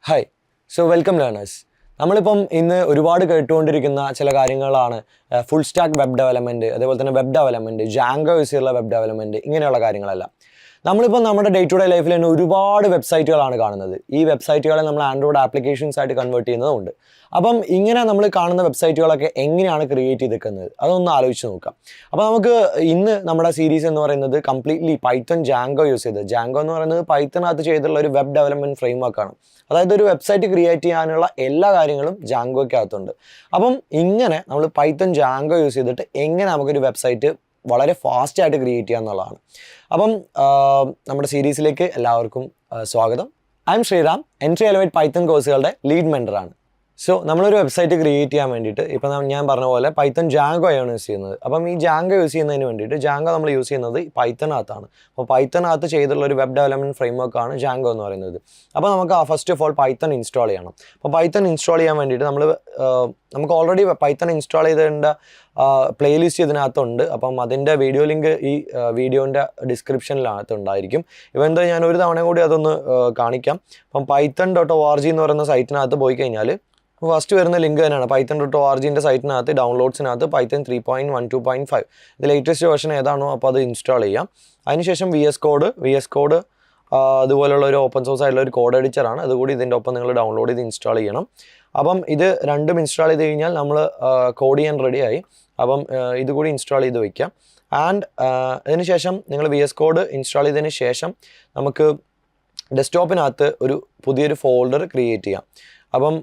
Hi welcome learners. നമ്മളിപ്പം ഇന്ന് ഒരുപാട് കേട്ടുകൊണ്ടിരിക്കുന്ന ചില കാര്യങ്ങളാണ് ഫുൾ സ്റ്റാക്ക് വെബ് ഡെവലപ്മെൻറ്റ്, അതേപോലെ തന്നെ വെബ് ഡെവലപ്മെൻറ്റ്, ജാങ്കോ യൂസ് ചെയ്തുള്ള വെബ് ഡെവലപ്മെൻറ്റ്, ഇങ്ങനെയുള്ള കാര്യങ്ങളെല്ലാം. നമ്മളിപ്പം നമ്മുടെ ഡേ ടു ഡേ ലൈഫിൽ തന്നെ ഒരുപാട് വെബ്സൈറ്റുകളാണ് കാണുന്നത്. ഈ വെബ്സൈറ്റുകളെ നമ്മൾ ആൻഡ്രോയിഡ് ആപ്ലിക്കേഷൻസ് ആയിട്ട് കൺവേർട്ട് ചെയ്യുന്നതുണ്ട്. അപ്പം ഇങ്ങനെ നമ്മൾ കാണുന്ന വെബ്സൈറ്റുകളൊക്കെ എങ്ങനെയാണ് ക്രിയേറ്റ് ചെയ്തിരിക്കുന്നത് അതൊന്ന് ആലോചിച്ച് നോക്കാം. അപ്പോൾ നമുക്ക് ഇന്ന് നമ്മുടെ സീരീസ് എന്ന് പറയുന്നത് കംപ്ലീറ്റ്ലി പൈത്തൺ ജാങ്കോ യൂസ് ചെയ്ത്, ജാങ്കോ എന്ന് പറയുന്നത് പൈത്തണകത്ത് ചെയ്തിട്ടുള്ള ഒരു വെബ് ഡെവലപ്മെൻറ്റ് ഫ്രെയിം വർക്കാണ്. അതായത് ഒരു വെബ്സൈറ്റ് ക്രിയേറ്റ് ചെയ്യാനുള്ള എല്ലാ കാര്യങ്ങളും ജാങ്കോയ്ക്കകത്തുണ്ട്. അപ്പം ഇങ്ങനെ നമ്മൾ പൈത്തൺ ജാങ്കോ യൂസ് ചെയ്തിട്ട് എങ്ങനെ നമുക്കൊരു വെബ്സൈറ്റ് വളരെ ഫാസ്റ്റായിട്ട് ക്രിയേറ്റ് ചെയ്യുക എന്നുള്ളതാണ്. അപ്പം നമ്മുടെ സീരീസിലേക്ക് എല്ലാവർക്കും സ്വാഗതം. I am Sreeram, Entri elevate Python കോഴ്സുകളുടെ ലീഡ് മെൻറ്ററാണ്. നമ്മളൊരു വെബ്സൈറ്റ് ക്രിയേറ്റ് ചെയ്യാൻ വേണ്ടിയിട്ട് ഇപ്പം ഞാൻ പറഞ്ഞ പോലെ പൈത്തൺ ജാങ്കോയാണ് യൂസ് ചെയ്യുന്നത്. അപ്പം ഈ ജാങ്കോ യൂസ് ചെയ്യുന്നതിന് വേണ്ടിയിട്ട് ജാങ്കോ നമ്മൾ യൂസ് ചെയ്യുന്നത് പൈത്തണകത്താണ്. അപ്പോൾ പൈത്തണകത്ത് ചെയ്തുള്ള ഒരു വെബ് ഡെവലപ്മെൻറ്റ് ഫ്രെയിം വർക്കാണ് ജാങ്കോ എന്ന് പറയുന്നത്. അപ്പോൾ നമുക്ക് first of all Python install ചെയ്യണം. അപ്പോൾ പൈത്തൺ ഇൻസ്റ്റാൾ ചെയ്യാൻ വേണ്ടിയിട്ട് നമുക്ക് ഓൾറെഡി പൈത്തൺ ഇൻസ്റ്റാൾ ചെയ്തതിൻ്റെ പ്ലേലിസ്റ്റ് ഇതിനകത്തുണ്ട്. അപ്പം അതിൻ്റെ വീഡിയോ ലിങ്ക് ഈ വീഡിയോൻ്റെ ഡിസ്ക്രിപ്ഷനിനകത്തുണ്ടായിരിക്കും. ഇവൻ്റെ ഞാൻ ഒരു തവണ കൂടി അതൊന്ന് കാണിക്കാം. അപ്പം python.org എന്ന് പറയുന്ന സൈറ്റിനകത്ത് പോയി കഴിഞ്ഞാൽ ഫസ്റ്റ് വരുന്ന ലിങ്ക് തന്നെയാണ് python.org സൈറ്റിനകത്ത് ഡൗൺലോഡ്സിനകത്ത് പൈത്തൺ 3.12.5 ഇത് ലേറ്റസ്റ്റ് വേർഷൻ ഏതാണോ അപ്പോൾ അത് ഇൻസ്റ്റാൾ ചെയ്യാം. അതിനുശേഷം VS കോഡ് അതുപോലുള്ള ഒരു ഓപ്പൺ സോഴ്സ് ആയിട്ടുള്ള ഒരു കോഡ് എഡിറ്ററാണ്. അതുകൂടി ഇതിൻ്റെ ഒപ്പം നിങ്ങൾ ഡൗൺലോഡ് ചെയ്ത് ഇൻസ്റ്റാൾ ചെയ്യണം. അപ്പം ഇത് രണ്ടും ഇൻസ്റ്റാൾ ചെയ്ത് കഴിഞ്ഞാൽ നമ്മൾ കോഡ് ചെയ്യാൻ റെഡിയായി. അപ്പം ഇതുകൂടി ഇൻസ്റ്റാൾ ചെയ്ത് വയ്ക്കാം. ആൻഡ് അതിനുശേഷം നിങ്ങൾ VS കോഡ് ഇൻസ്റ്റാൾ ചെയ്തതിന് ശേഷം നമുക്ക് ഡെസ്ക്ടോപ്പിനകത്ത് ഒരു പുതിയൊരു ഫോൾഡർ ക്രിയേറ്റ് ചെയ്യാം. അപ്പം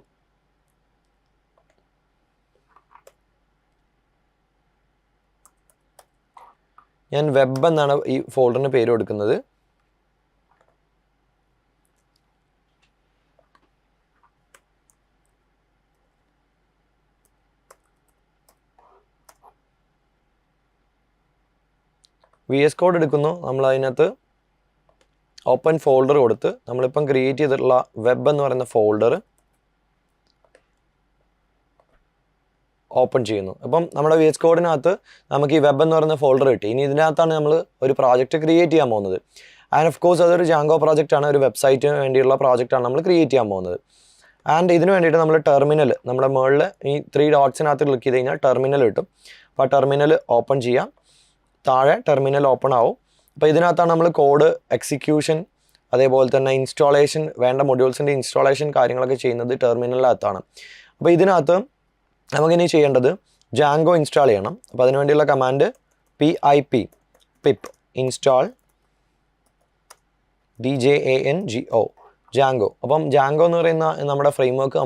ഞാൻ വെബ് എന്നാണ് ഈ ഫോൾഡറിന് പേര് കൊടുക്കുന്നത്. VS കോഡ് എടുക്കുന്നു. നമ്മൾ അതിനകത്ത് ഓപ്പൺ ഫോൾഡർ കൊടുത്ത് നമ്മളിപ്പം ക്രിയേറ്റ് ചെയ്തിട്ടുള്ള വെബ് എന്ന് പറയുന്ന ഫോൾഡർ ഓപ്പൺ ചെയ്യുന്നു. അപ്പം നമ്മുടെ VS കോഡിനകത്ത് നമുക്ക് ഈ വെബ് എന്ന് പറയുന്ന ഫോൾഡർ കിട്ടി. ഇനി ഇതിനകത്താണ് നമ്മൾ ഒരു പ്രോജക്റ്റ് ക്രിയേറ്റ് ചെയ്യാൻ പോകുന്നത്. ആൻഡ് ഓഫ് കോഴ്സ് അതൊരു ജാങ്കോ പ്രോജക്റ്റാണ്, ഒരു വെബ്സൈറ്റിന് വേണ്ടിയുള്ള പ്രോജക്റ്റാണ് നമ്മൾ ക്രിയേറ്റ് ചെയ്യാൻ പോകുന്നത്. ആൻഡ് ഇതിന് വേണ്ടിയിട്ട് നമ്മൾ ടെർമിനൽ നമ്മുടെ മുകളിൽ ഈ 3 ഡോട്ട്സിനകത്ത് ക്ലിക്ക് ചെയ്ത് കഴിഞ്ഞാൽ ടെർമിനൽ കിട്ടും. അപ്പോൾ ആ ടെർമിനൽ ഓപ്പൺ ചെയ്യാം. താഴെ ടെർമിനൽ ഓപ്പൺ ആവും. അപ്പോൾ ഇതിനകത്താണ് നമ്മൾ കോഡ് എക്സിക്യൂഷൻ അതേപോലെ തന്നെ ഇൻസ്റ്റാളേഷൻ, വേണ്ട മൊഡ്യൂൾസിൻ്റെ ഇൻസ്റ്റാളേഷൻ കാര്യങ്ങളൊക്കെ ചെയ്യുന്നത് ടെർമിനലിനകത്താണ്. അപ്പോൾ ഇതിനകത്ത് നമുക്കിനി ചെയ്യേണ്ടത് ജാങ്കോ ഇൻസ്റ്റാൾ ചെയ്യണം. അപ്പോൾ അതിനുവേണ്ടിയുള്ള command pip install DJANGO Jango. അപ്പം ജാങ്കോ എന്ന് പറയുന്ന നമ്മുടെ ഫ്രെയിം വർക്ക്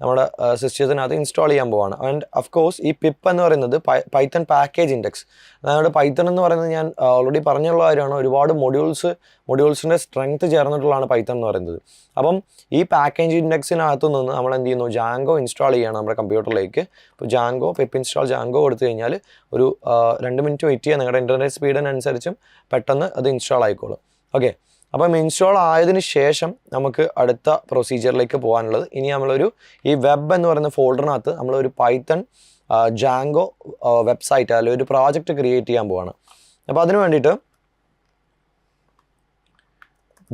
നമ്മുടെ സിസ്റ്റത്തിനകത്ത് ഇൻസ്റ്റാൾ ചെയ്യാൻ പോവാണ്. ആൻഡ് ഓഫ് കോഴ്സ് ഈ പിപ്പ് എന്ന് പറയുന്നത് പൈത്തൺ പാക്കേജ് ഇൻഡെക്സ്. അതായത് പൈത്തൺ എന്ന് പറയുന്നത് ഞാൻ ഓൾറെഡി പറഞ്ഞുള്ള കാര്യമാണ്. ഒരുപാട് മൊഡ്യൂൾസിൻ്റെ സ്ട്രെങ്ത് ചേർന്നിട്ടുള്ളതാണ് പൈത്തൺ എന്ന് പറയുന്നത്. അപ്പം ഈ പാക്കേജ് ഇൻഡെക്സിനകത്തു നിന്ന് നമ്മൾ എന്ത് ചെയ്യുന്നു, ജാങ്കോ ഇൻസ്റ്റാൾ ചെയ്യുകയാണ് നമ്മുടെ കമ്പ്യൂട്ടറിലേക്ക്. അപ്പോൾ ജാങ്കോ പിപ്പ് ഇൻസ്റ്റാൾ ജാങ്കോ കൊടുത്തു കഴിഞ്ഞാൽ ഒരു 2 മിനിറ്റ് വെയിറ്റ് ചെയ്യുക. നിങ്ങളുടെ ഇൻ്റർനെറ്റ് സ്പീഡിനനുസരിച്ചും പെട്ടെന്ന് അത് ഇൻസ്റ്റാൾ ആയിക്കോളും. ഓക്കെ, അപ്പം ഇൻസ്റ്റാൾ ആയതിനു ശേഷം നമുക്ക് അടുത്ത പ്രൊസീജിയറിലേക്ക് പോകാനുള്ളത്, ഇനി നമ്മളൊരു ഈ വെബ് എന്ന് പറയുന്ന ഫോൾഡറിനകത്ത് നമ്മളൊരു പൈത്തൺ ജാങ്കോ വെബ്സൈറ്റ് അല്ലെങ്കിൽ ഒരു പ്രോജക്റ്റ് ക്രിയേറ്റ് ചെയ്യാൻ പോവാണ്. അപ്പോൾ അതിന് വേണ്ടിയിട്ട്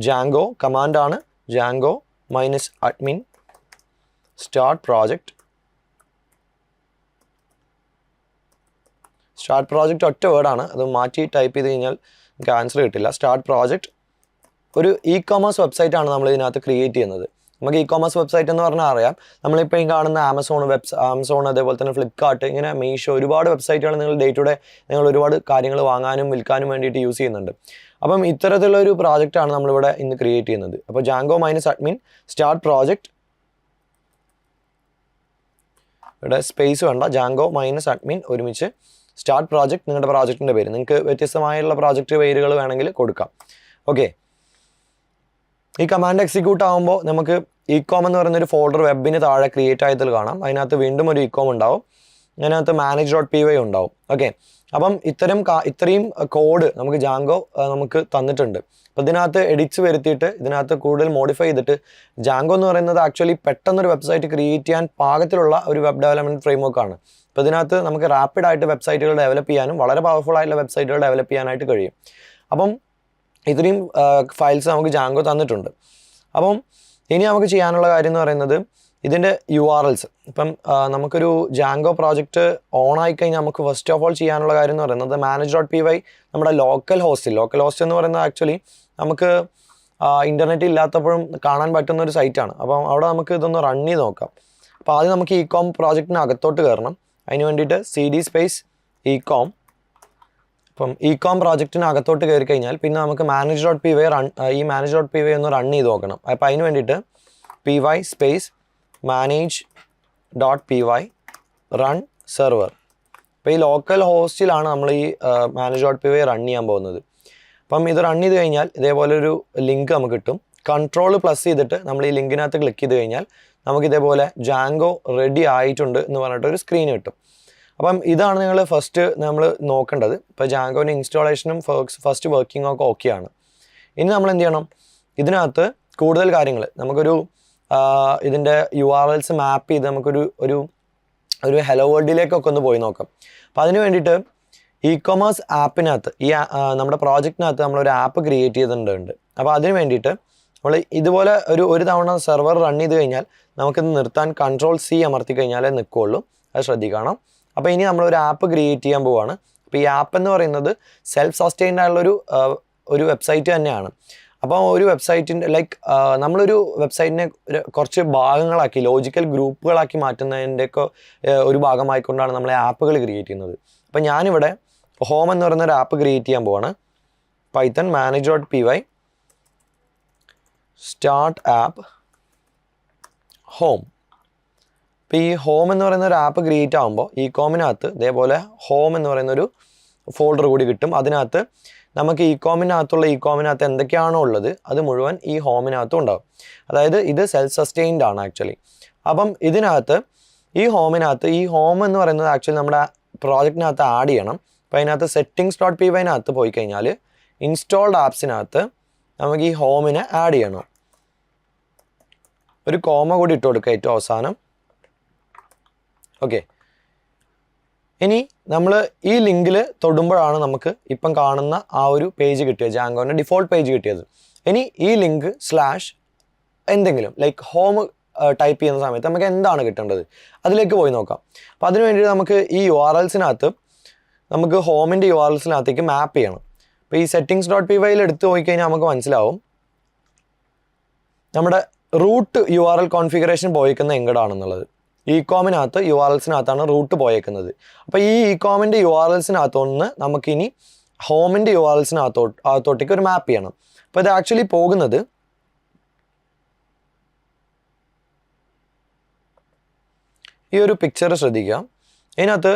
ജാങ്കോ കമാൻഡാണ് Django -admin start project. Start project ഒറ്റ വേർഡാണ്, അത് മാറ്റി ടൈപ്പ് ചെയ്ത് കഴിഞ്ഞാൽ നമുക്ക് ആൻസർ കിട്ടില്ല. സ്റ്റാർട്ട് പ്രോജക്റ്റ് ഒരു ഇ-കൊമേഴ്സ് വെബ്സൈറ്റാണ് നമ്മൾ ഇതിനകത്ത് ക്രിയേറ്റ് ചെയ്യുന്നത്. നമുക്ക് ഇ-കൊമേഴ്സ് വെബ്സൈറ്റ് എന്ന് പറഞ്ഞാൽ അറിയാം, നമ്മളിപ്പോൾ ഈ കാണുന്ന ആമസോൺ അതേപോലെ തന്നെ ഫ്ലിപ്കാർട്ട്, ഇങ്ങനെ മീഷോ, ഒരുപാട് വെബ്സൈറ്റുകൾ നിങ്ങൾ ഡേ ടു ഡേ നിങ്ങൾ ഒരുപാട് കാര്യങ്ങൾ വാങ്ങാനും വിൽക്കാനും വേണ്ടിയിട്ട് യൂസ് ചെയ്യുന്നുണ്ട്. അപ്പം ഇത്തരത്തിലുള്ള ഒരു പ്രോജക്റ്റാണ് നമ്മളിവിടെ ഇന്ന് ക്രിയേറ്റ് ചെയ്യുന്നത്. അപ്പോൾ ജാങ്കോ -admin സ്റ്റാർട്ട് പ്രോജക്റ്റ്, ഇവിടെ സ്പേസ് വേണ്ട, ജാങ്കോ -admin ഒരുമിച്ച് സ്റ്റാർട്ട് പ്രോജക്റ്റ്, നിങ്ങളുടെ പ്രോജക്റ്റിൻ്റെ പേര്. നിങ്ങൾക്ക് വ്യത്യസ്തമായുള്ള പ്രോജക്റ്റ് പേരുകൾ വേണമെങ്കിൽ കൊടുക്കാം. ഓക്കെ, ഈ കമാൻഡ് എക്സിക്യൂട്ട് ആകുമ്പോൾ നമുക്ക് ഇ-കോം എന്ന് പറയുന്നൊരു ഫോൾഡർ വെബിന് താഴെ ക്രിയേറ്റ് ആയതിൽ കാണാം. അതിനകത്ത് വീണ്ടും ഒരു ഇ-കോം ഉണ്ടാവും, അതിനകത്ത് manage.py ഉണ്ടാവും. ഓക്കെ, അപ്പം ഇത്രയും കോഡ് നമുക്ക് ജാങ്കോ നമുക്ക് തന്നിട്ടുണ്ട്. അപ്പോൾ ഇതിനകത്ത് എഡിറ്റ്സ് വരുത്തിയിട്ട് ഇതിനകത്ത് കൂടുതൽ മോഡിഫൈ ചെയ്തിട്ട് ജാങ്കോ എന്ന് പറയുന്നത് ആക്ച്വലി പെട്ടെന്നൊരു വെബ്സൈറ്റ് ക്രിയേറ്റ് ചെയ്യാൻ പാകത്തിലുള്ള ഒരു വെബ് ഡെവലപ്മെൻറ്റ് ഫ്രെയിം വർക്കാണ്. അപ്പോൾ ഇതിനകത്ത് നമുക്ക് റാപ്പിഡായിട്ട് വെബ്സൈറ്റുകൾ ഡെവലപ്പ് ചെയ്യാനും വളരെ പവർഫുൾ ആയിട്ടുള്ള വെബ്സൈറ്റുകൾ ഡെവലപ്പ് ചെയ്യാനായിട്ട് കഴിയും. അപ്പം ഇത്രയും ഫയൽസ് നമുക്ക് ജാങ്കോ തന്നിട്ടുണ്ട്. അപ്പം ഇനി നമുക്ക് ചെയ്യാനുള്ള കാര്യം എന്ന് പറയുന്നത് ഇതിൻ്റെ URLs. ഇപ്പം നമുക്കൊരു ജാങ്കോ പ്രോജക്റ്റ് ഓൺ ആയിക്കഴിഞ്ഞാൽ നമുക്ക് ഫസ്റ്റ് ഓഫ് ഓൾ ചെയ്യാനുള്ള കാര്യം എന്ന് പറയുന്നത് manage.py നമ്മുടെ ലോക്കൽ ഹോസ്റ്റ് എന്ന് പറയുന്നത് ആക്ച്വലി നമുക്ക് ഇൻ്റർനെറ്റ് ഇല്ലാത്തപ്പോഴും കാണാൻ പറ്റുന്ന ഒരു സൈറ്റാണ്. അപ്പം അവിടെ നമുക്ക് ഇതൊന്ന് റൺ ചെയ്ത് നോക്കാം. അപ്പോൾ ആദ്യം നമുക്ക് ഇകോം പ്രോജക്റ്റിന് അകത്തോട്ട് കയറണം. അതിന് വേണ്ടിയിട്ട് CD സ്പേസ് ഇകോം. അപ്പം ഇകോം പ്രോജക്റ്റിന് അകത്തോട്ട് കയറി കഴിഞ്ഞാൽ പിന്നെ നമുക്ക് manage.py ഈ manage.py ഒന്ന് റൺ ചെയ്ത് നോക്കണം. അപ്പോൾ അതിന് വേണ്ടിയിട്ട് py space manage.py run server. അപ്പോൾ ഈ ലോക്കൽ ഹോസ്റ്റിലാണ് നമ്മൾ ഈ manage.py റൺ ചെയ്യാൻ പോകുന്നത്. അപ്പം ഇത് റൺ ചെയ്ത് കഴിഞ്ഞാൽ ഇതേപോലൊരു ലിങ്ക് നമുക്ക് കിട്ടും. കൺട്രോൾ പ്ലസ് ചെയ്തിട്ട് നമ്മൾ ഈ ലിങ്കിനകത്ത് ക്ലിക്ക് ചെയ്ത് കഴിഞ്ഞാൽ നമുക്ക് ഇതേപോലെ ജാങ്കോ റെഡി ആയിട്ടുണ്ട് എന്ന് പറഞ്ഞിട്ടൊരു സ്ക്രീൻ കിട്ടും. അപ്പം ഇതാണ് നിങ്ങൾ ഫസ്റ്റ് നമ്മൾ നോക്കേണ്ടത്. ഇപ്പോൾ ജാങ്കോൻ്റെ ഇൻസ്റ്റാളേഷനും ഫസ്റ്റ് വർക്കിംഗ് ഒക്കെ ഓക്കെയാണ്. ഇനി നമ്മൾ എന്ത് ചെയ്യണം, ഇതിനകത്ത് കൂടുതൽ കാര്യങ്ങൾ നമുക്കൊരു ഇതിൻ്റെ URLs മാപ്പ് ചെയ്ത് നമുക്കൊരു ഒരു ഹെലോ വേൾഡിലേക്കൊക്കെ ഒന്ന് പോയി നോക്കാം. അപ്പോൾ അതിന് വേണ്ടിയിട്ട് ഇ-കൊമേഴ്സ് ആപ്പിനകത്ത് നമ്മുടെ പ്രോജക്റ്റിനകത്ത് നമ്മളൊരു ആപ്പ് ക്രിയേറ്റ് ചെയ്തിട്ടുണ്ട്. അപ്പോൾ അതിന് വേണ്ടിയിട്ട് നമ്മൾ ഇതുപോലെ ഒരു തവണ സെർവർ റൺ ചെയ്ത് കഴിഞ്ഞാൽ നമുക്കിത് നിർത്താൻ Ctrl+C അമർത്തി കഴിഞ്ഞാലേ നിൽക്കുകയുള്ളൂ. അത് ശ്രദ്ധിക്കണം. അപ്പോൾ ഇനി നമ്മളൊരു ആപ്പ് ക്രിയേറ്റ് ചെയ്യാൻ പോവുകയാണ്. അപ്പോൾ ഈ ആപ്പ് എന്ന് പറയുന്നത് സെൽഫ് സസ്റ്റെയിൻഡ് ആയിട്ടുള്ളൊരു ഒരു വെബ്സൈറ്റ് തന്നെയാണ്. അപ്പോൾ ഒരു വെബ്സൈറ്റിൻ്റെ നമ്മളൊരു വെബ്സൈറ്റിനെ കുറച്ച് ഭാഗങ്ങളാക്കി ലോജിക്കൽ ഗ്രൂപ്പുകളാക്കി മാറ്റുന്നതിൻ്റെയൊക്കെ ഒരു ഭാഗമായിക്കൊണ്ടാണ് നമ്മൾ ആപ്പുകൾ ക്രിയേറ്റ് ചെയ്യുന്നത്. അപ്പോൾ ഞാനിവിടെ ഹോം എന്ന് പറയുന്ന ഒരു ആപ്പ് ക്രിയേറ്റ് ചെയ്യാൻ പോവാണ്. Python manage.py start app home. ഇപ്പോൾ ഈ ഹോം എന്ന് പറയുന്ന ഒരു ആപ്പ് ക്രിയേറ്റ് ആകുമ്പോൾ ഈ കോമിനകത്ത് ഇതേപോലെ ഹോം എന്ന് പറയുന്നൊരു ഫോൾഡർ കൂടി കിട്ടും. അതിനകത്ത് നമുക്ക് ഈ കോമിനകത്ത് എന്തൊക്കെയാണോ ഉള്ളത് അത് മുഴുവൻ ഈ ഹോമിനകത്തും ഉണ്ടാകും. അതായത് ഇത് സെൽഫ് സസ്റ്റെയിൻഡ് ആണ് ആക്ച്വലി. അപ്പം ഇതിനകത്ത് ഈ ഹോം എന്ന് പറയുന്നത് ആക്ച്വലി നമ്മുടെ പ്രോജക്റ്റിനകത്ത് ആഡ് ചെയ്യണം. അപ്പോൾ അതിനകത്ത് settings.py പോയി കഴിഞ്ഞാൽ ഇൻസ്റ്റാൾഡ് ആപ്സിനകത്ത് നമുക്ക് ഈ ഹോമിനെ ആഡ് ചെയ്യണം. ഒരു കോമ കൂടി ഇട്ട് കൊടുക്കുക ഏറ്റവും അവസാനം. ഓക്കെ, ഇനി നമ്മൾ ഈ ലിങ്കിൽ തൊടുമ്പോഴാണ് നമുക്ക് ഇപ്പം കാണുന്ന ആ ഒരു പേജ് കിട്ടിയത്, ജാങ്കോൻ്റെ ഡിഫോൾട്ട് പേജ് കിട്ടിയത്. ഇനി ഈ ലിങ്ക് / എന്തെങ്കിലും ഹോം ടൈപ്പ് ചെയ്യുന്ന സമയത്ത് നമുക്ക് എന്താണ് കിട്ടേണ്ടത് അതിലേക്ക് പോയി നോക്കാം. അപ്പോൾ അതിന് വേണ്ടി നമുക്ക് ഈ URLsനകത്ത് നമുക്ക് ഹോമിൻ്റെ URLsനകത്തേക്ക് മാപ്പ് ചെയ്യണം. അപ്പോൾ ഈ settings.py എടുത്ത് പോയിക്കഴിഞ്ഞാൽ നമുക്ക് മനസ്സിലാവും നമ്മുടെ റൂട്ട് URL കോൺഫിഗറേഷൻ പോയിക്കുന്ന എങ്ങടാണെന്നുള്ളത്. ഇ-കോമിനകത്ത് URLsനകത്താണ് റൂട്ട് പോയേക്കുന്നത്. അപ്പോൾ ഈ ഇ-കോമിൻ്റെ URLsനകത്തൊന്ന് നമുക്കിനി ഹോമിൻ്റെ URLsനകത്തോട്ടേക്ക് ഒരു മാപ്പ് ചെയ്യണം. അപ്പോൾ ഇത് ആക്ച്വലി പോകുന്നത് ഈ ഒരു പിക്ചർ ശ്രദ്ധിക്കുക. ഇതിനകത്ത്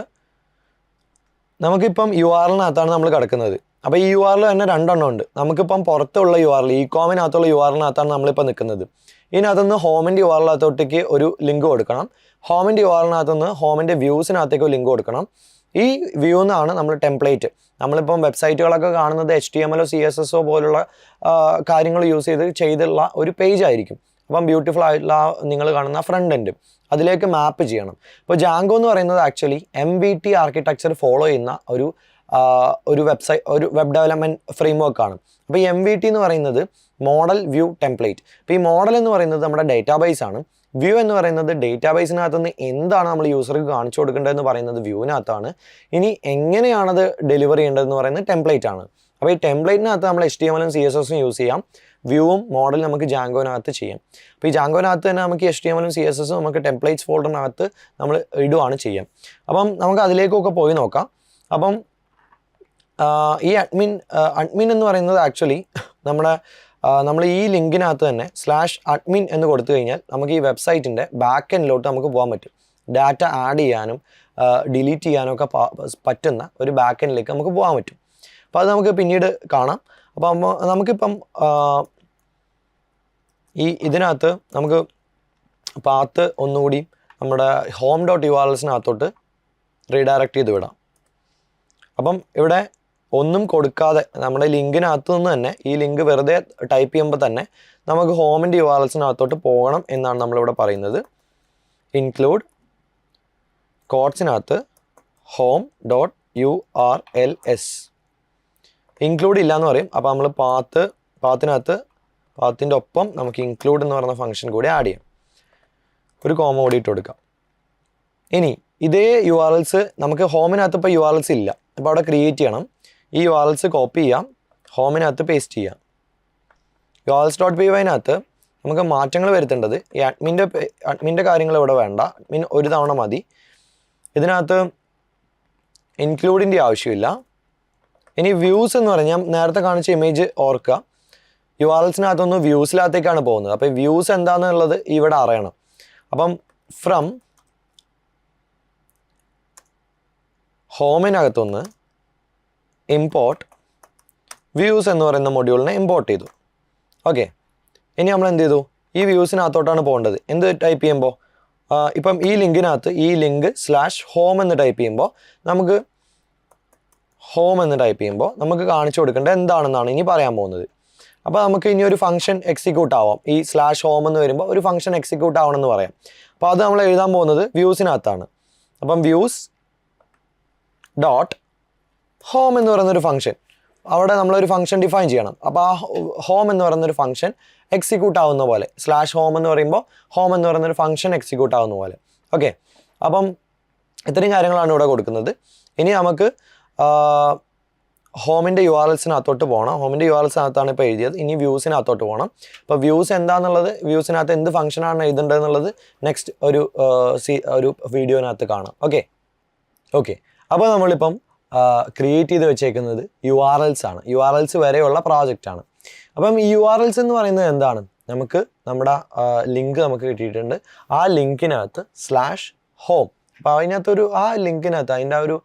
നമുക്കിപ്പം URLനകത്താണ് നമ്മൾ കിടക്കുന്നത്. അപ്പോൾ ഈ URL തന്നെ 2 എണ്ണം ഉണ്ട്. നമുക്കിപ്പം പുറത്തുള്ള URL ഇ-കോമിനകത്തുള്ള URLനകത്താണ് നമ്മളിപ്പോൾ നിൽക്കുന്നത്. ഇതിനകത്തുനിന്ന് ഹോമിൻ്റെ URLനകത്തോട്ടേക്ക് ഒരു ലിങ്ക് കൊടുക്കണം. ഹോമിൻ്റെ URLനകത്തുനിന്ന് ഹോമിൻ്റെ വ്യൂസിനകത്തേക്ക് ഒരു ലിങ്ക് കൊടുക്കണം. ഈ വ്യൂ എന്നാണ് നമ്മൾ ടെംപ്ലേറ്റ്. നമ്മളിപ്പം വെബ്സൈറ്റുകളൊക്കെ കാണുന്നത് HTML CSS പോലുള്ള കാര്യങ്ങൾ യൂസ് ചെയ്തുള്ള ഒരു പേജ് ആയിരിക്കും. അപ്പം ബ്യൂട്ടിഫുൾ ആയിട്ടുള്ള നിങ്ങൾ കാണുന്ന ഫ്രണ്ട് എൻഡ് അതിലേക്ക് മാപ്പ് ചെയ്യണം. ഇപ്പോൾ ജാങ്കോ എന്ന് പറയുന്നത് ആക്ച്വലി MVT ആർക്കിടെക്ചർ ഫോളോ ചെയ്യുന്ന ഒരു വെബ് ഡെവലപ്മെൻറ്റ് ഫ്രെയിംവർക്കാണ്. അപ്പോൾ ഈ MVT എന്ന് പറയുന്നത് മോഡൽ വ്യൂ ടെംപ്ലേറ്റ്. അപ്പോൾ ഈ മോഡൽ എന്ന് പറയുന്നത് നമ്മുടെ ഡേറ്റാബേസ് ആണ്. വ്യൂ എന്ന് പറയുന്നത് ഡേറ്റാബേസിനകത്ത് നിന്ന് എന്താണ് നമ്മൾ യൂസർക്ക് കാണിച്ചു കൊടുക്കേണ്ടതെന്ന് പറയുന്നത് വ്യൂവിനകത്താണ്. ഇനി എങ്ങനെയാണത് ഡെലിവർ ചെയ്യേണ്ടതെന്ന് പറയുന്നത് ടെംപ്ലേറ്റ് ആണ്. അപ്പോൾ ഈ ടെംപ്ലേറ്റിനകത്ത് നമ്മൾ HTML CSS യൂസ് ചെയ്യാം. വ്യൂവും മോഡലും നമുക്ക് ജാങ്കോനകത്ത് ചെയ്യാം. അപ്പോൾ ഈ ജാങ്കോനകത്ത് തന്നെ നമുക്ക് HTML CSS നമുക്ക് ടെംപ്ലേറ്റ്സ് ഫോൾഡറിനകത്ത് നമ്മൾ ഇടുകയാണ് ചെയ്യാം. അപ്പം നമുക്ക് അതിലേക്കൊക്കെ പോയി നോക്കാം. അപ്പം ഈ അഡ്മിൻ എന്ന് പറയുന്നത് ആക്ച്വലി നമ്മൾ ഈ ലിങ്കിനകത്ത് തന്നെ /admin എന്ന് കൊടുത്തു കഴിഞ്ഞാൽ നമുക്ക് ഈ വെബ്സൈറ്റിൻ്റെ ബാക്ക് എൻഡിലോട്ട് നമുക്ക് പോകാൻ പറ്റും. ഡാറ്റ ആഡ് ചെയ്യാനും ഡിലീറ്റ് ചെയ്യാനും ഒക്കെ പറ്റുന്ന ഒരു ബാക്ക് എൻഡിലേക്ക് നമുക്ക് പോകാൻ പറ്റും. അപ്പോൾ അത് നമുക്ക് പിന്നീട് കാണാം. അപ്പം നമുക്കിപ്പം ഇതിനകത്ത് നമുക്ക് പാത്ത് ഒന്നുകൂടി നമ്മുടെ home.urlsനകത്തോട്ട് റീഡയറക്റ്റ് ചെയ്ത് വിടാം. അപ്പം ഇവിടെ ഒന്നും കൊടുക്കാതെ നമ്മുടെ ലിങ്കിനകത്ത് നിന്ന് തന്നെ ഈ ലിങ്ക് വെറുതെ ടൈപ്പ് ചെയ്യുമ്പോൾ തന്നെ നമുക്ക് ഹോമിൻ്റെ URLsനകത്തോട്ട് പോകണം എന്നാണ് നമ്മളിവിടെ പറയുന്നത്. ഇൻക്ലൂഡ് കോട്ട്സിനകത്ത് home.urls ഇൻക്ലൂഡ് ഇല്ല എന്ന് പറയും. അപ്പോൾ നമ്മൾ പാത്തിനകത്ത് പാത്തിൻ്റെ ഒപ്പം നമുക്ക് ഇൻക്ലൂഡ് എന്ന് പറയുന്ന ഫംഗ്ഷൻ കൂടി ആഡ് ചെയ്യാം. ഒരു കോമ കൂടി ഇട്ട് കൊടുക്കാം. ഇനി ഇതേ URLs നമുക്ക് ഹോമിനകത്ത് ഇപ്പോൾ URLs ഇല്ല, അപ്പോൾ അവിടെ ക്രിയേറ്റ് ചെയ്യണം. ഈ URLs കോപ്പി ചെയ്യാം, ഹോമിനകത്ത് പേസ്റ്റ് ചെയ്യാം. urls.py നമുക്ക് മാറ്റങ്ങൾ വരുത്തേണ്ടത് ഈ അഡ്മിൻ്റെ കാര്യങ്ങൾ ഇവിടെ വേണ്ട, അഡ്മിൻ ഒരു തവണ മതി. ഇതിനകത്ത് ഇൻക്ലൂഡിൻ്റെ ആവശ്യമില്ല. ഇനി വ്യൂസ് എന്ന് പറഞ്ഞാൽ നേരത്തെ കാണിച്ച ഇമേജ് ഓർക്കുക, URLsനകത്തൊന്ന് വ്യൂസിനകത്തേക്കാണ് പോകുന്നത്. അപ്പോൾ വ്യൂസ് എന്താണെന്നുള്ളത് ഇവിടെ അറിയണം. അപ്പം ഫ്രം ഹോമിനകത്തൊന്ന് ഇമ്പോർട്ട് വ്യൂസ് എന്ന് പറയുന്ന മൊഡ്യൂളിനെ ഇമ്പോർട്ട് ചെയ്തു. ഓക്കെ, ഇനി നമ്മൾ എന്ത് ചെയ്തു, ഈ വ്യൂസിനകത്തോട്ടാണ് പോകേണ്ടത്. എന്ത് ടൈപ്പ് ചെയ്യുമ്പോൾ ഇപ്പം ഈ ലിങ്കിനകത്ത് ഈ ലിങ്ക് /home എന്ന് ടൈപ്പ് ചെയ്യുമ്പോൾ നമുക്ക് ഹോം എന്ന് ടൈപ്പ് ചെയ്യുമ്പോൾ നമുക്ക് കാണിച്ചു കൊടുക്കേണ്ടത് എന്താണെന്നാണ് ഇനി പറയാൻ പോകുന്നത്. അപ്പോൾ നമുക്ക് ഇനി ഒരു ഫംഗ്ഷൻ എക്സിക്യൂട്ട് ആവാം. ഈ /home എന്ന് വരുമ്പോൾ ഒരു ഫംഗ്ഷൻ എക്സിക്യൂട്ട് ആവണമെന്ന് പറയാം. അപ്പോൾ അത് നമ്മൾ എഴുതാൻ പോകുന്നത് വ്യൂസിനകത്താണ്. അപ്പം വ്യൂസ് ഡോട്ട് ഹോം എന്ന് പറയുന്നൊരു ഫംഗ്ഷൻ, അവിടെ നമ്മളൊരു ഫംഗ്ഷൻ ഡിഫൈൻ ചെയ്യണം. അപ്പോൾ ആ ഹോം എന്ന് പറയുന്നൊരു ഫംഗ്ഷൻ എക്സിക്യൂട്ട് ആവുന്ന പോലെ, /home എന്ന് പറയുമ്പോൾ ഹോം എന്ന് പറയുന്നൊരു ഫംഗ്ഷൻ എക്സിക്യൂട്ട് ആവുന്ന പോലെ. ഓക്കെ, അപ്പം ഇത്രയും കാര്യങ്ങളാണ് ഇവിടെ കൊടുക്കുന്നത്. ഇനി നമുക്ക് ഹോമിൻ്റെ URLsനകത്തോട്ട് പോകണം. ഹോമിൻ്റെ URLsനകത്താണ് ഇപ്പോൾ എഴുതിയത്. ഇനി വ്യൂസിനകത്തോട്ട് പോകണം. അപ്പോൾ വ്യൂസ് എന്താണെന്നുള്ളത്, വ്യൂസിനകത്ത് എന്ത് ഫംഗ്ഷനാണ് എഴുതേണ്ടത് എന്നുള്ളത് നെക്സ്റ്റ് ഒരു വീഡിയോനകത്ത് കാണാം. ഓക്കെ, അപ്പോൾ നമ്മളിപ്പം ക്രിയേറ്റ് ചെയ്ത് വെച്ചേക്കുന്നത് URLs ആണ്. URLs വരെയുള്ള പ്രോജക്റ്റാണ്. അപ്പം ഈ URLs എന്ന് പറയുന്നത് എന്താണ്, നമുക്ക് നമ്മുടെ ലിങ്ക് നമുക്ക് കിട്ടിയിട്ടുണ്ട്. ആ ലിങ്കിനകത്ത് /home, അപ്പോൾ അതിനകത്തൊരു ആ ലിങ്കിനകത്ത് അതിൻ്റെ ഒരു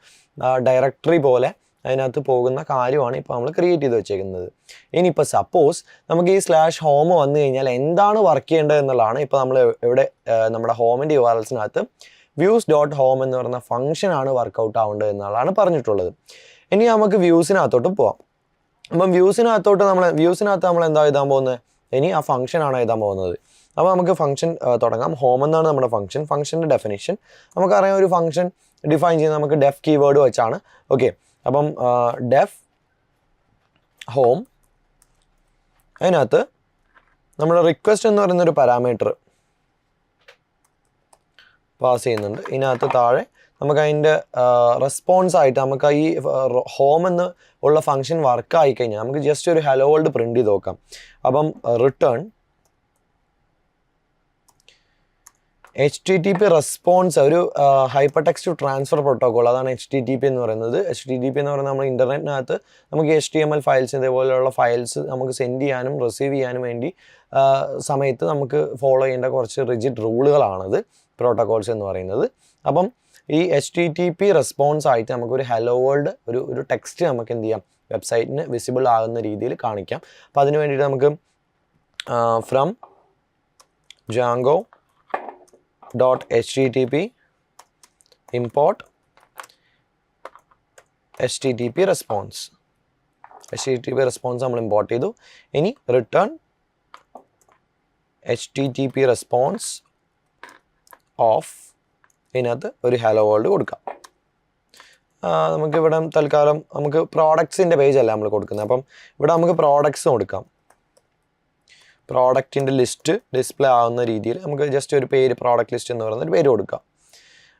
ഡയറക്ടറി പോലെ അതിനകത്ത് പോകുന്ന കാര്യമാണ് ഇപ്പോൾ നമ്മൾ ക്രിയേറ്റ് ചെയ്ത് വെച്ചേക്കുന്നത്. ഇനിയിപ്പോൾ സപ്പോസ് നമുക്ക് ഈ /home വന്നു കഴിഞ്ഞാൽ എന്താണ് വർക്ക് ചെയ്യേണ്ടത് എന്നുള്ളതാണ് ഇപ്പോൾ നമ്മൾ ഇവിടെ നമ്മുടെ ഹോമിൻ്റെ URLsനകത്ത് views.home എന്ന് പറയുന്ന ഫംഗ്ഷനാണ് വർക്കൗട്ട് ആവേണ്ടത് എന്നുള്ളതാണ് പറഞ്ഞിട്ടുള്ളത്. ഇനി നമുക്ക് വ്യൂസിനകത്തോട്ട് പോവാം. അപ്പം വ്യൂസിനകത്ത് നമ്മൾ എന്താ എഴുതാൻ പോകുന്നത്, ഇനി ആ ഫംഗ്ഷനാണ് എഴുതാൻ പോകുന്നത്. അപ്പോൾ നമുക്ക് ഫംഗ്ഷൻ തുടങ്ങാം. ഹോം എന്നാണ് നമ്മുടെ ഫംഗ്ഷൻ്റെ ഡെഫിനിഷൻ. നമുക്കറിയാം ഒരു ഫംഗ്ഷൻ ഡിഫൈൻ ചെയ്യുന്നത് നമുക്ക് ഡെഫ് കീവേഡ് വെച്ചാണ്. ഓക്കെ, അപ്പം ഡെഫ് ഹോം, അതിനകത്ത് നമ്മൾ റിക്വസ്റ്റ് എന്ന് പറയുന്നൊരു പാരാമീറ്റർ പാസ് ചെയ്യുന്നുണ്ട്. ഇതിനകത്ത് താഴെ നമുക്ക് അതിൻ്റെ റെസ്പോൺസ് ആയിട്ട് നമുക്ക് ഈ ഹോം എന്ന് ഉള്ള ഫംഗ്ഷൻ വർക്ക് ആയിക്കഴിഞ്ഞാൽ നമുക്ക് ജസ്റ്റ് ഒരു ഹലോ വേൾഡ് പ്രിൻറ്റ് ചെയ്ത് നോക്കാം. അപ്പം റിട്ടേൺ HTTP റെസ്പോൺസ്, ഒരു ഹൈപ്പർ ടെക്സ്റ്റ് ട്രാൻസ്ഫർ പ്രോട്ടോകോൾ, അതാണ് HTTP എന്ന് പറയുന്നത്. HTTP എന്ന് പറയുന്നത് നമ്മൾ ഇൻ്റർനെറ്റിനകത്ത് നമുക്ക് HTML ഫയൽസ് ഇതേപോലെയുള്ള ഫയൽസ് നമുക്ക് സെൻഡ് ചെയ്യാനും റിസീവ് ചെയ്യാനും വേണ്ടി സമയത്ത് നമുക്ക് ഫോളോ ചെയ്യേണ്ട കുറച്ച് റിജിഡ് റൂളുകളാണത് പ്രോട്ടോകോൾസ് എന്ന് പറയുന്നത്. അപ്പം ഈ HTTP റെസ്പോൺസ് ആയിട്ട് നമുക്കൊരു ഹലോ വേൾഡ് ഒരു ടെക്സ്റ്റ് നമുക്ക് എന്ത് ചെയ്യാം, വെബ്സൈറ്റിന് വിസിബിൾ ആകുന്ന രീതിയിൽ കാണിക്കാം. അപ്പോൾ അതിന് വേണ്ടിയിട്ട് നമുക്ക് from django.http import HTTP response നമ്മൾ ഇമ്പോർട്ട് ചെയ്തു. ഇനി റിട്ടേൺ HTTP റെസ്പോൺസ് ഓഫ്, ഇതിനകത്ത് ഒരു ഹലോ വേൾഡ് കൊടുക്കാം. നമുക്കിവിടെ തൽക്കാലം നമുക്ക് പ്രോഡക്ട്സിൻ്റെ പേജ് അല്ല നമ്മൾ കൊടുക്കുന്നത്. അപ്പം ഇവിടെ നമുക്ക് പ്രോഡക്ട്സ് കൊടുക്കാം. പ്രോഡക്റ്റിൻ്റെ ലിസ്റ്റ് ഡിസ്പ്ലേ ആവുന്ന രീതിയിൽ നമുക്ക് ജസ്റ്റ് ഒരു പേര്, പ്രോഡക്റ്റ് ലിസ്റ്റ് എന്ന് പറയുന്ന ഒരു പേര് കൊടുക്കാം.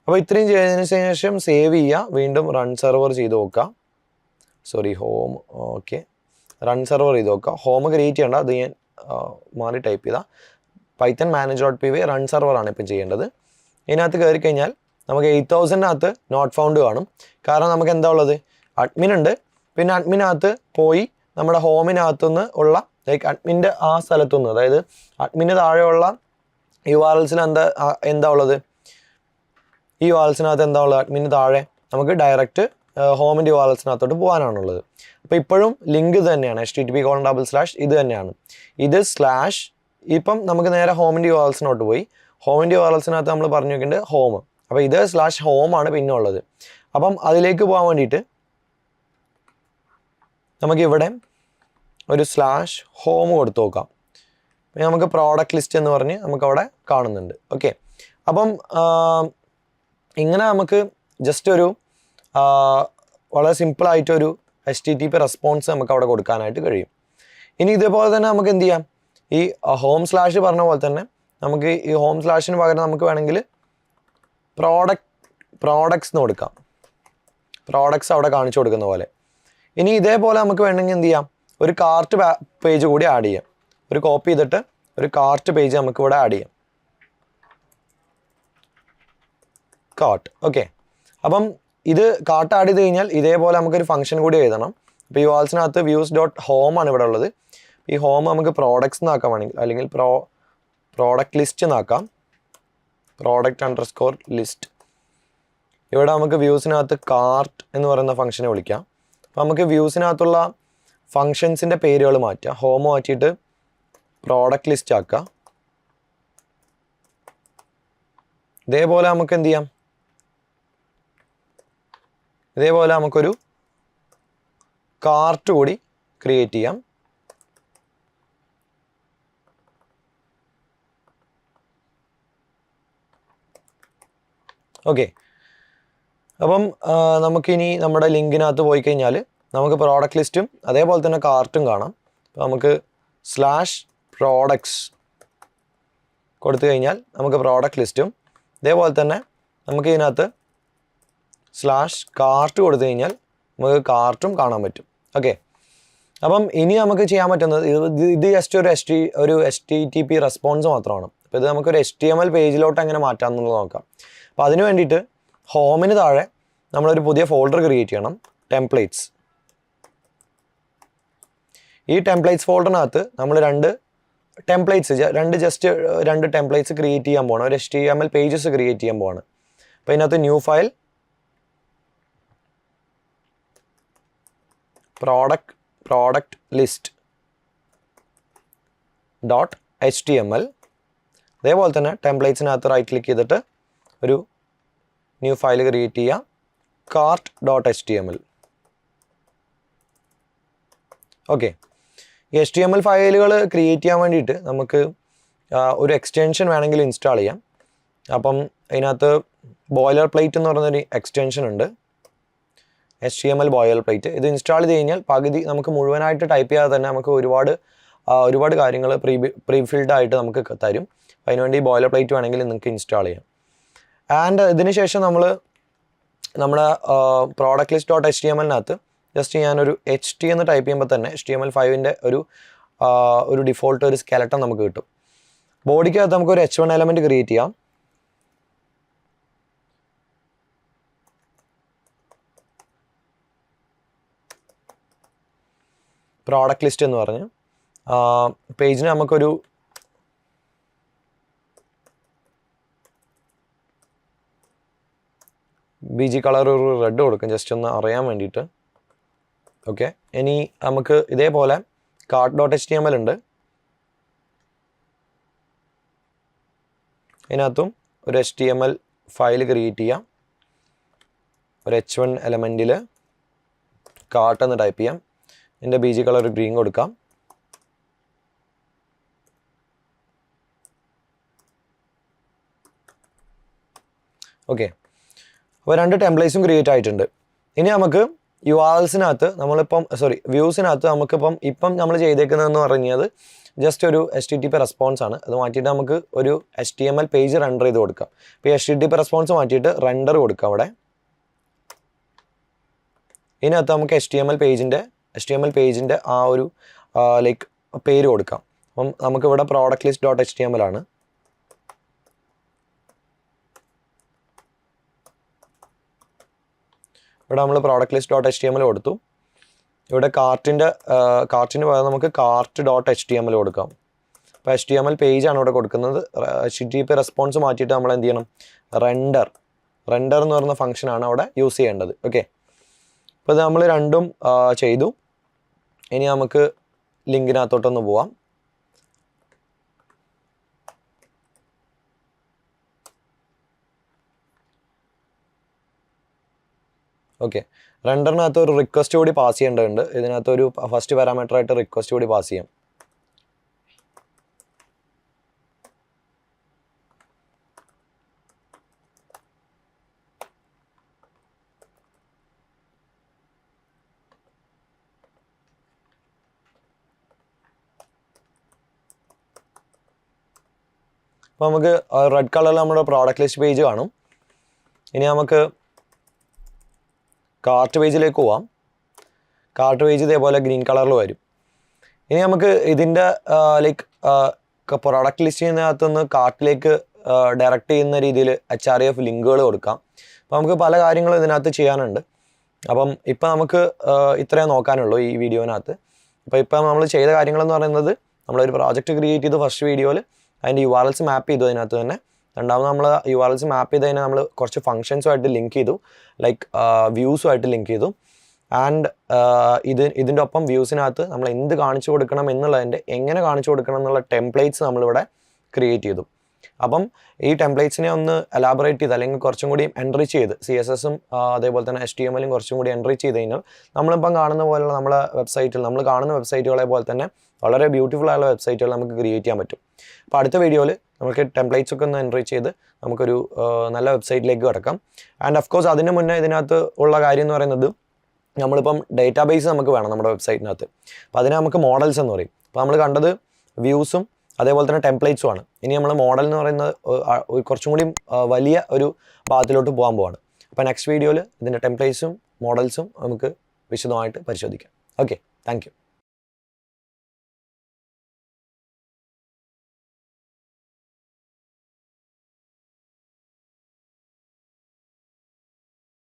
അപ്പോൾ ഇത്രയും ചെയ്തതിന് ശേഷം സേവ് ചെയ്യുക, വീണ്ടും റൺ സെർവർ ചെയ്ത് നോക്കുക. ഹോം, ഓക്കെ, റൺ സെർവർ ചെയ്ത് നോക്കുക. ഹോം ക്രിയേറ്റ് ചെയ്യേണ്ട, അത് ഞാൻ മാറി ടൈപ്പ് ചെയ്താൽ പൈത്തൺ manage.py റൺ സെർവറാണ് ഇപ്പം ചെയ്യേണ്ടത്. ഇതിനകത്ത് കയറി കഴിഞ്ഞാൽ നമുക്ക് 8000-നകത്ത് നോട്ട് ഫൗണ്ട് കാണും. കാരണം നമുക്ക് എന്താ ഉള്ളത്, അഡ്മിൻ ഉണ്ട്. പിന്നെ അഡ്മിനകത്ത് പോയി നമ്മുടെ ഹോമിനകത്തുനിന്ന് ഉള്ള അഡ്മിൻ്റെ ആ സ്ഥലത്തുനിന്ന്, അതായത് അഡ്മിന് താഴെയുള്ള URLsന് എന്താ ഉള്ളത്, ഈ URLsനകത്ത് എന്താ ഉള്ളത്, അഡ്മിന് താഴെ നമുക്ക് ഡയറക്റ്റ് ഹോമിൻ്റെ URLsനകത്തോട്ട് പോകാനാണുള്ളത്. അപ്പോൾ ഇപ്പോഴും ലിങ്ക് ഇത് തന്നെയാണ്, http:// ഇത് തന്നെയാണ്. ഇത് / ഇപ്പം നമുക്ക് നേരെ ഹോമിൻ്റെ URLsനോട്ട് പോയി. ഹോമിൻ്റെ URLsനകത്ത് നമ്മൾ പറഞ്ഞു വെക്കേണ്ടത് ഹോം. അപ്പോൾ ഇത് /home ആണ് പിന്നെ ഉള്ളത്. അപ്പം അതിലേക്ക് പോകാൻ വേണ്ടിയിട്ട് നമുക്കിവിടെ ഒരു /home കൊടുത്തു നോക്കാം. നമുക്ക് പ്രോഡക്റ്റ് ലിസ്റ്റ് എന്ന് പറഞ്ഞ് നമുക്കവിടെ കാണുന്നുണ്ട്. ഓക്കെ, അപ്പം ഇങ്ങനെ നമുക്ക് ജസ്റ്റ് ഒരു വളരെ സിമ്പിളായിട്ടൊരു HTTP റെസ്പോൺസ് നമുക്ക് അവിടെ കൊടുക്കാനായിട്ട് കഴിയും. ഇനി ഇതേപോലെ തന്നെ നമുക്ക് എന്ത് ചെയ്യാം, ഈ ഹോം സ്ലാഷ് പറഞ്ഞ പോലെ തന്നെ നമുക്ക് ഈ ഹോം സ്ലാഷിന് പകരം നമുക്ക് വേണമെങ്കിൽ പ്രോഡക്ട്സ് എന്ന് കൊടുക്കാം. പ്രോഡക്ട്സ് അവിടെ കാണിച്ചു കൊടുക്കുന്ന പോലെ. ഇനി ഇതേപോലെ നമുക്ക് വേണമെങ്കിൽ എന്ത് ചെയ്യാം, ഒരു കാർട്ട് പേജ് കൂടി ആഡ് ചെയ്യാം. ഒരു കോപ്പി ചെയ്തിട്ട് ഒരു കാർട്ട് പേജ് നമുക്ക് ഇവിടെ ആഡ് ചെയ്യാം. കാർട്ട്. ഓക്കെ, അപ്പം ഇത് കാർട്ട് ആഡ് ചെയ്ത് കഴിഞ്ഞാൽ ഇതേപോലെ നമുക്കൊരു ഫംഗ്ഷൻ കൂടി എഴുതണം. ഇപ്പോൾ ഈ വാൾസിനകത്ത് വ്യൂസ് ഡോട്ട് ഹോം ആണ് ഇവിടെ ഉള്ളത്. ഈ ഹോം നമുക്ക് പ്രോഡക്ട്സ് എന്നാക്കാം വേണമെങ്കിൽ, അല്ലെങ്കിൽ പ്രോഡക്റ്റ് ലിസ്റ്റ് എന്നാക്കാം. Product underscore list. ഇവിടെ നമുക്ക് വ്യൂസിനകത്ത് കാർട്ട് എന്ന് പറയുന്ന ഫംഗ്ഷനെ വിളിക്കാം. അപ്പോൾ നമുക്ക് വ്യൂസിനകത്തുള്ള ഫങ്ഷൻസിൻ്റെ പേരുകൾ മാറ്റാം. ഹോം മാറ്റിയിട്ട് പ്രോഡക്റ്റ് ലിസ്റ്റ് ആക്കുക. ഇതേപോലെ നമുക്ക് എന്ത് ചെയ്യാം, ഇതേപോലെ നമുക്കൊരു കാർട്ട് കൂടി ക്രിയേറ്റ് ചെയ്യാം. ഓക്കെ, അപ്പം നമുക്കിനി നമ്മുടെ ലിങ്കിനകത്ത് പോയി കഴിഞ്ഞാൽ നമുക്ക് പ്രോഡക്റ്റ് ലിസ്റ്റും അതേപോലെ തന്നെ കാർട്ടും കാണാം. അപ്പോൾ നമുക്ക് /പ്രോഡക്ട്സ് കൊടുത്തു കഴിഞ്ഞാൽ നമുക്ക് പ്രോഡക്റ്റ് ലിസ്റ്റും ഇതേപോലെ തന്നെ നമുക്ക് ഇതിനകത്ത് /കാർട്ട് കൊടുത്തു കഴിഞ്ഞാൽ നമുക്ക് കാർട്ടും കാണാൻ പറ്റും. ഓക്കെ, അപ്പം ഇനി നമുക്ക് ചെയ്യാൻ പറ്റുന്നത് ഇത് ജസ്റ്റ് ഒരു HTTP റെസ്പോൺസ് മാത്രമാണ്. അപ്പോൾ ഇത് നമുക്കൊരു HTML പേജിലോട്ട് എങ്ങനെ മാറ്റാമെന്നുള്ളത് നോക്കാം. അപ്പോൾ അതിന് വേണ്ടിയിട്ട് ഹോമിന് താഴെ നമ്മളൊരു പുതിയ ഫോൾഡർ ക്രിയേറ്റ് ചെയ്യണം, ടെംപ്ലേറ്റ്സ്. ഈ ടെംപ്ലേറ്റ്സ് ഫോൾഡറിനകത്ത് നമ്മൾ രണ്ട് ടെംപ്ലേറ്റ്സ് ക്രിയേറ്റ് ചെയ്യാൻ പോകണം. ഒരു HTML പേജസ് ക്രിയേറ്റ് ചെയ്യാൻ പോവാണ്. അപ്പോൾ ഇതിനകത്ത് new file product list .html. അതേപോലെ തന്നെ ടെംപ്ലേറ്റ്സിനകത്ത് റൈറ്റ് ക്ലിക്ക് ചെയ്തിട്ട് ഒരു ന്യൂ ഫയൽ ക്രിയേറ്റ് ചെയ്യുക, cart.html. ഓക്കെ, ഈ HTML ഫയലുകൾ ക്രിയേറ്റ് ചെയ്യാൻ വേണ്ടിയിട്ട് നമുക്ക് ഒരു എക്സ്റ്റൻഷൻ വേണമെങ്കിൽ ഇൻസ്റ്റാൾ ചെയ്യാം. അപ്പം അതിനകത്ത് ബോയിലർ പ്ലേറ്റ് എന്ന് പറയുന്നൊരു എക്സ്റ്റൻഷൻ ഉണ്ട്, HTML ബോയിലർ പ്ലേറ്റ്. ഇത് ഇൻസ്റ്റാൾ ചെയ്ത് കഴിഞ്ഞാൽ പകുതി നമുക്ക് മുഴുവനായിട്ട് ടൈപ്പ് ചെയ്യാതെ തന്നെ നമുക്ക് ഒരുപാട് കാര്യങ്ങൾ പ്രീഫിൽഡ് ആയിട്ട് നമുക്ക് തരും. അതിനുവേണ്ടി ബോയിലർ പ്ലേറ്റ് വേണമെങ്കിൽ നിങ്ങൾക്ക് ഇൻസ്റ്റാൾ ചെയ്യാം. ആൻഡ് ഇതിന് ശേഷം നമ്മുടെ പ്രോഡക്റ്റ് ലിസ്റ്റ് .html ജസ്റ്റ് ഞാനൊരു HT എന്ന് ടൈപ്പ് ചെയ്യുമ്പോൾ തന്നെ HTML5ൻ്റെ ഒരു ഡിഫോൾട്ട് ഒരു സ്കെലട്ടൺ നമുക്ക് കിട്ടും. ബോഡിക്കകത്ത് നമുക്കൊരു H1 എലമെൻറ്റ് ക്രിയേറ്റ് ചെയ്യാം. പ്രോഡക്റ്റ് ലിസ്റ്റ് എന്ന് പറഞ്ഞ് പേജിന് നമുക്കൊരു BG കളർ ഒരു റെഡ് കൊടുക്കും, ജസ്റ്റ് ഒന്ന് അറിയാൻ വേണ്ടിയിട്ട്. ഓക്കെ, ഇനി നമുക്ക് ഇതേപോലെ cart.html ഉണ്ട്. ഇതിനകത്തും ഒരു HTML ഫയൽ ക്രിയേറ്റ് ചെയ്യാം. ഒരു H1 എലമെൻറ്റിൽ കാർട്ട് എന്ന് ടൈപ്പ് ചെയ്യാം. ഇതിൻ്റെ BG കളർ ഗ്രീൻ കൊടുക്കാം. ഓക്കെ, അപ്പോൾ രണ്ട് ടെംപ്ലേറ്റ്സും ക്രിയേറ്റ് ആയിട്ടുണ്ട്. ഇനി നമുക്ക് URLസിനകത്ത് വ്യൂസിനകത്ത് ഇപ്പം നമ്മൾ ചെയ്തേക്കുന്നതെന്ന് പറഞ്ഞത് ജസ്റ്റ് ഒരു HTTP റെസ്പോൺസ് ആണ്. അത് മാറ്റിയിട്ട് നമുക്ക് ഒരു HTML പേജ് റെൻഡർ ചെയ്ത് കൊടുക്കാം. അപ്പോൾ ഈ HTTP റെസ്പോൺസ് മാറ്റിയിട്ട് റെൻഡർ കൊടുക്കാം. അവിടെ ഇതിനകത്ത് നമുക്ക് HTML പേജിൻ്റെ ആ ഒരു പേര് കൊടുക്കാം. അപ്പം നമുക്കിവിടെ പ്രോഡക്റ്റ് ലിസ്റ്റ് .html ആണ്. ഇവിടെ നമ്മൾ പ്രോഡക്റ്റ് ലിസ്റ്റ് .html കൊടുത്തു. ഇവിടെ കാർട്ടിന് പകരം നമുക്ക് cart.html കൊടുക്കാം. അപ്പോൾ HTML പേജാണ് ഇവിടെ കൊടുക്കുന്നത്. HTTP റെസ്പോൺസ് മാറ്റിയിട്ട് നമ്മൾ എന്ത് ചെയ്യണം, റെൻഡർ എന്ന് പറയുന്ന ഫംഗ്ഷനാണ് അവിടെ യൂസ് ചെയ്യേണ്ടത്. ഓക്കെ, അപ്പോൾ ഇത് നമ്മൾ രണ്ടും ചെയ്തു. ഇനി നമുക്ക് ലിങ്കിനകത്തോട്ടൊന്ന് പോവാം. ഓക്കെ, റെൻഡറിനകത്ത് ഒരു റിക്വസ്റ്റ് കൂടി പാസ് ചെയ്യേണ്ടതുണ്ട്. ഇതിനകത്ത് ഒരു ഫസ്റ്റ് പാരാമീറ്റർ ആയിട്ട് റിക്വസ്റ്റ് കൂടി പാസ് ചെയ്യാം. അപ്പോൾ നമുക്ക് റെഡ് കളറിൽ നമ്മുടെ പ്രോഡക്റ്റ് ലിസ്റ്റ് പേജ് കാണും. ഇനി നമുക്ക് കാർട്ട് പേജിലേക്ക് പോവാം. കാർട്ട് പേജ് ഇതേപോലെ ഗ്രീൻ കളറിൽ വരും. ഇനി നമുക്ക് ഇതിൻ്റെ പ്രൊഡക്റ്റ് ലിസ്റ്റ് ചെയ്യുന്നതിനകത്തുനിന്ന് കാർട്ടിലേക്ക് ഡയറക്റ്റ് ചെയ്യുന്ന രീതിയിൽ HREF ലിങ്കുകൾ കൊടുക്കാം. അപ്പോൾ നമുക്ക് പല കാര്യങ്ങളും ഇതിനകത്ത് ചെയ്യാനുണ്ട്. അപ്പം ഇപ്പം നമുക്ക് ഇത്രയും നോക്കാനുള്ളൂ ഈ വീഡിയോനകത്ത്. അപ്പോൾ ഇപ്പം നമ്മൾ ചെയ്ത കാര്യങ്ങളെന്ന് പറയുന്നത് നമ്മളൊരു പ്രോജക്റ്റ് ക്രിയേറ്റ് ചെയ്ത് ഫസ്റ്റ് വീഡിയോയിൽ അതിൻ്റെ URLs മാപ്പ് ചെയ്തു അതിനകത്ത് തന്നെ. രണ്ടാമത് നമ്മൾ URLs മാപ്പ് ചെയ്ത് കഴിഞ്ഞാൽ നമ്മൾ കുറച്ച് ഫംഗ്ഷൻസുമായിട്ട് ലിങ്ക് ചെയ്തു, ലൈക്ക് വ്യൂസുമായിട്ട് ലിങ്ക് ചെയ്തു. ആൻഡ് ഇതിൻ്റെ ഒപ്പം വ്യൂസിനകത്ത് നമ്മൾ എന്ത് കാണിച്ചു കൊടുക്കണം എന്നുള്ളതിൻ്റെ എങ്ങനെ കാണിച്ചു കൊടുക്കണം എന്നുള്ള ടെംപ്ലേറ്റ്സ് നമ്മളിവിടെ ക്രിയേറ്റ് ചെയ്തു. അപ്പം ഈ ടെംപ്ലേറ്റ്സിനെ ഒന്ന് എലാബറേറ്റ് ചെയ്ത് അല്ലെങ്കിൽ കുറച്ചും കൂടി എൻറിച്ച് ചെയ്ത് CSSഉം അതേപോലെ തന്നെ HTMLഉം കുറച്ചും കൂടി എൻറിച്ച് ചെയ്ത് കഴിഞ്ഞാൽ നമ്മളിപ്പം കാണുന്ന പോലെയുള്ള നമ്മളെ വെബ്സൈറ്റിൽ നമ്മൾ കാണുന്ന വെബ്സൈറ്റുകളെ പോലെ തന്നെ വളരെ ബ്യൂട്ടിഫുൾ ആയുള്ള വെബ്സൈറ്റുകൾ നമുക്ക് ക്രിയേറ്റ് ചെയ്യാൻ പറ്റും. അപ്പോൾ അടുത്ത വീഡിയോയിൽ നമുക്ക് ടെംപ്ലേറ്റ്സ് ഒക്കെ ഒന്ന് എൻറിച്ച് ചെയ്ത് നമുക്കൊരു നല്ല വെബ്സൈറ്റിലേക്ക് കിടക്കാം. ആൻഡ് ഓഫ് കോഴ്സ് അതിന് മുന്നേ ഇതിനകത്ത് ഉള്ള കാര്യം എന്ന് പറയുന്നത് നമ്മളിപ്പം ഡേറ്റാബേസ് നമുക്ക് വേണം നമ്മുടെ വെബ്സൈറ്റിനകത്ത്. അപ്പോൾ അതിനെ നമുക്ക് മോഡൽസ് എന്ന് പറയും. അപ്പോൾ നമ്മൾ കണ്ടത് വ്യൂസും അതേപോലെ തന്നെ ടെംപ്ലേറ്റ്സും ആണ്. ഇനി നമ്മൾ മോഡൽ എന്ന് പറയുന്നത് കുറച്ചും കൂടി വലിയ ഒരു ഭാഗത്തിലോട്ട് പോകാൻ പോവാണ്. അപ്പോൾ നെക്സ്റ്റ് വീഡിയോയിൽ ഇതിൻ്റെ ടെംപ്ലേറ്റ്സും മോഡൽസും നമുക്ക് വിശദമായിട്ട് പരിശോധിക്കാം. Okay, thank you.